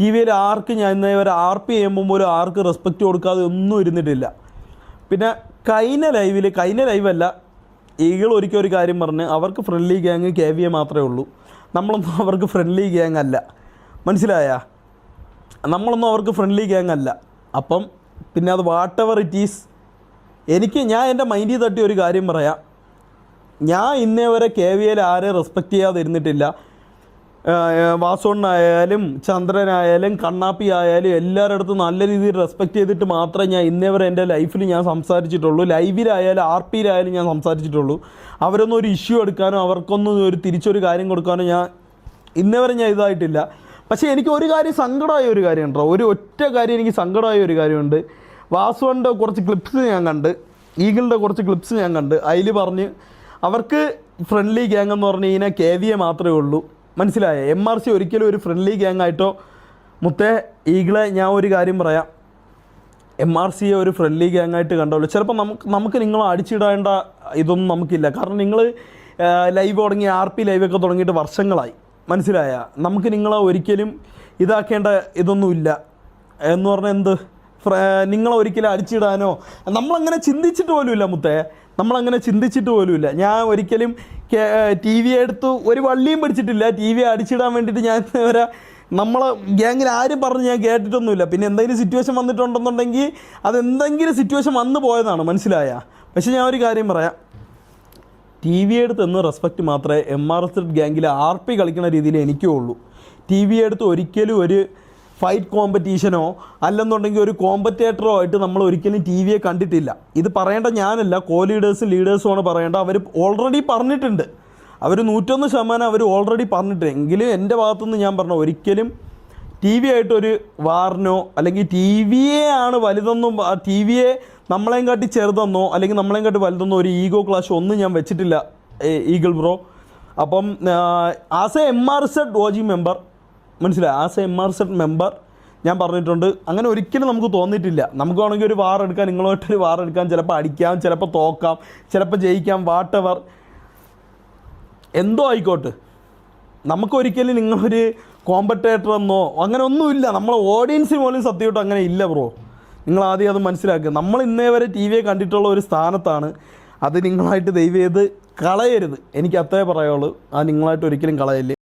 T വിയിൽ ആർക്ക് ഞാൻ ഇന്നേ വരെ RP ചെയ്യുമ്പോൾ പോലും ആർക്ക് റെസ്പെക്റ്റ് കൊടുക്കാതെ ഒന്നും ഇരുന്നിട്ടില്ല. പിന്നെ കഴിഞ്ഞ ലൈവല്ല, ഈഗിൾ ഒരിക്കൽ ഒരു കാര്യം പറഞ്ഞ് അവർക്ക് ഫ്രണ്ട്ലി ഗ്യാങ് KVA മാത്രമേ ഉള്ളൂ, നമ്മളൊന്നും അവർക്ക് ഫ്രണ്ട്ലി ഗ്യാങ് അല്ല. മനസ്സിലായാ? നമ്മളൊന്നും അവർക്ക് ഫ്രണ്ട്ലി ഗ്യാങ് അല്ല. അപ്പം പിന്നെ അത് വാട്ട് എവർ ഇറ്റ് ഈസ്, ഞാൻ എൻ്റെ മൈൻഡിൽ തട്ടി ഒരു കാര്യം പറയാം. ഞാൻ ഇന്നേ വരെ KVAയിൽ ആരെയും റെസ്പെക്റ്റ് ചെയ്യാതെ ഇരുന്നിട്ടില്ല. വാസോണ്ണായാലും ചന്ദ്രനായാലും കണ്ണാപ്പി ആയാലും എല്ലാവരുടെ അടുത്തും നല്ല രീതിയിൽ റെസ്പെക്റ്റ് ചെയ്തിട്ട് മാത്രമേ ഞാൻ ഇന്നേ വരെ എൻ്റെ ലൈഫിൽ ഞാൻ സംസാരിച്ചിട്ടുള്ളൂ. ലൈവിലായാലും RPയിലായാലും ഞാൻ സംസാരിച്ചിട്ടുള്ളൂ. അവരൊന്നും ഒരു ഇഷ്യൂ എടുക്കാനോ അവർക്കൊന്നും ഒരു തിരിച്ചൊരു കാര്യം കൊടുക്കാനോ ഞാൻ ഇന്നേ വരെ ഞാൻ ഇതായിട്ടില്ല. പക്ഷേ എനിക്ക് ഒരു കാര്യം സങ്കടമായ ഒരു കാര്യം ഉണ്ടോ, ഒറ്റ കാര്യം എനിക്ക് സങ്കടമായ ഒരു കാര്യമുണ്ട്. വാസുവിൻ്റെ കുറച്ച് ക്ലിപ്സ് ഞാൻ കണ്ട്, ഈഗിളിൻ്റെ കുറച്ച് ക്ലിപ്സ് ഞാൻ കണ്ട്. അതിൽ പറഞ്ഞ് അവർക്ക് ഫ്രണ്ട്ലി ഗ്യാങ് എന്ന് പറഞ്ഞു കഴിഞ്ഞാൽ KVA മാത്രമേ ഉള്ളൂ. മനസ്സിലായ? MRC ഒരിക്കലും ഒരു ഫ്രണ്ട്ലി ഗ്യാങ് ആയിട്ടോ മുത്തേ ഈഗിളെ ഞാൻ ഒരു കാര്യം പറയാം, MRCയെ ഒരു ഫ്രണ്ട്ലി ഗ്യാങ് ആയിട്ട് കണ്ടോളൂ. ചിലപ്പോൾ നമുക്ക് നിങ്ങൾ അടിച്ചിടേണ്ട ഇതൊന്നും നമുക്കില്ല. കാരണം നിങ്ങൾ ലൈവ് തുടങ്ങി RP ലൈവൊക്കെ തുടങ്ങിയിട്ട് വർഷങ്ങളായി. മനസ്സിലായ? നമുക്ക് നിങ്ങളെ ഒരിക്കലും ഇതാക്കേണ്ട ഇതൊന്നുമില്ല. എന്ന് പറഞ്ഞാൽ എന്ത്, നിങ്ങളെ ഒരിക്കലും അടിച്ചിടാനോ നമ്മളങ്ങനെ ചിന്തിച്ചിട്ട് പോലുമില്ല മുത്തേ, നമ്മളങ്ങനെ ചിന്തിച്ചിട്ട് പോലുമില്ല. ഞാൻ ഒരിക്കലും TV എടുത്ത് ഒരു വള്ളിയും പിടിച്ചിട്ടില്ല. TV അടിച്ചിടാൻ വേണ്ടിയിട്ട് ഞാൻ വരെ നമ്മളെ ഗ്യാങ്ങിൽ ആരും പറഞ്ഞ് ഞാൻ കേട്ടിട്ടൊന്നുമില്ല. പിന്നെ എന്തെങ്കിലും സിറ്റുവേഷൻ വന്നിട്ടുണ്ടെന്നുണ്ടെങ്കിൽ അതെന്തെങ്കിലും സിറ്റുവേഷൻ വന്നു പോയതാണ്. മനസ്സിലായ? പക്ഷേ ഞാൻ ഒരു കാര്യം പറയാം, TV എടുത്ത് എന്ന് റെസ്പെക്റ്റ് മാത്രമേ MRZ ഗ്യാങ്ങിൽ RP കളിക്കുന്ന രീതിയിൽ എനിക്കേ ഉള്ളൂ. TV എടുത്ത് ഒരിക്കലും ഒരു ഫൈറ്റ് കോമ്പറ്റീഷനോ അല്ലെന്നുണ്ടെങ്കിൽ ഒരു കോമ്പറ്റേറ്ററോ ആയിട്ട് നമ്മൾ ഒരിക്കലും TVയെ കണ്ടിട്ടില്ല. ഇത് പറയേണ്ട ഞാനല്ല, ലീഡേഴ്സുമാണ് പറയേണ്ട. അവർ ഓൾറെഡി പറഞ്ഞിട്ടുണ്ട്, അവർ 101% അവർ ഓൾറെഡി പറഞ്ഞിട്ടുണ്ട്. എങ്കിലും എൻ്റെ ഭാഗത്തുനിന്ന് ഞാൻ പറഞ്ഞു, ഒരിക്കലും TV ആയിട്ടൊരു വാറിനോ അല്ലെങ്കിൽ TVയെ ആണ് വലുതെന്നും TVയെ നമ്മളെയും കാട്ടി ചെറുതെന്നോ അല്ലെങ്കിൽ നമ്മളെയും കാട്ടി വലുതെന്നോ ഒരു ഈഗോ ക്ലാഷ് ഒന്നും ഞാൻ വെച്ചിട്ടില്ല ഈഗിൾ ബ്രോ. അപ്പം as A MRZ OG member, മനസ്സിലായി, ആസ് എ MRZ മെമ്പർ ഞാൻ പറഞ്ഞിട്ടുണ്ട്, അങ്ങനെ ഒരിക്കലും നമുക്ക് തോന്നിയിട്ടില്ല. നമുക്ക് വേണമെങ്കിൽ ഒരു വാർ എടുക്കാം, നിങ്ങളുമായിട്ടൊരു വാർ എടുക്കാം, ചിലപ്പോൾ അടിക്കാം, ചിലപ്പോൾ തോക്കാം, ചിലപ്പോൾ ജയിക്കാം, വാട്ട് എവർ എന്തോ ആയിക്കോട്ടെ. നമുക്കൊരിക്കലും നിങ്ങളൊരു കോമ്പറ്റേറ്റർ എന്നോ അങ്ങനെ ഒന്നുമില്ല. നമ്മളെ ഓഡിയൻസിന് പോലും സത്യമായിട്ടും അങ്ങനെ ഇല്ല ബ്രോ. നിങ്ങൾ ആദ്യം അത് മനസ്സിലാക്കുക. നമ്മൾ ഇന്നേ വരെ TVയെ കണ്ടിട്ടുള്ള ഒരു സ്ഥാനത്താണ്. അത് നിങ്ങളായിട്ട് ദയവ് ചെയ്ത് കളയരുത്. എനിക്ക് അത്രേ പറയുള്ളൂ. അത് നിങ്ങളായിട്ട് ഒരിക്കലും കളയല്ലേ.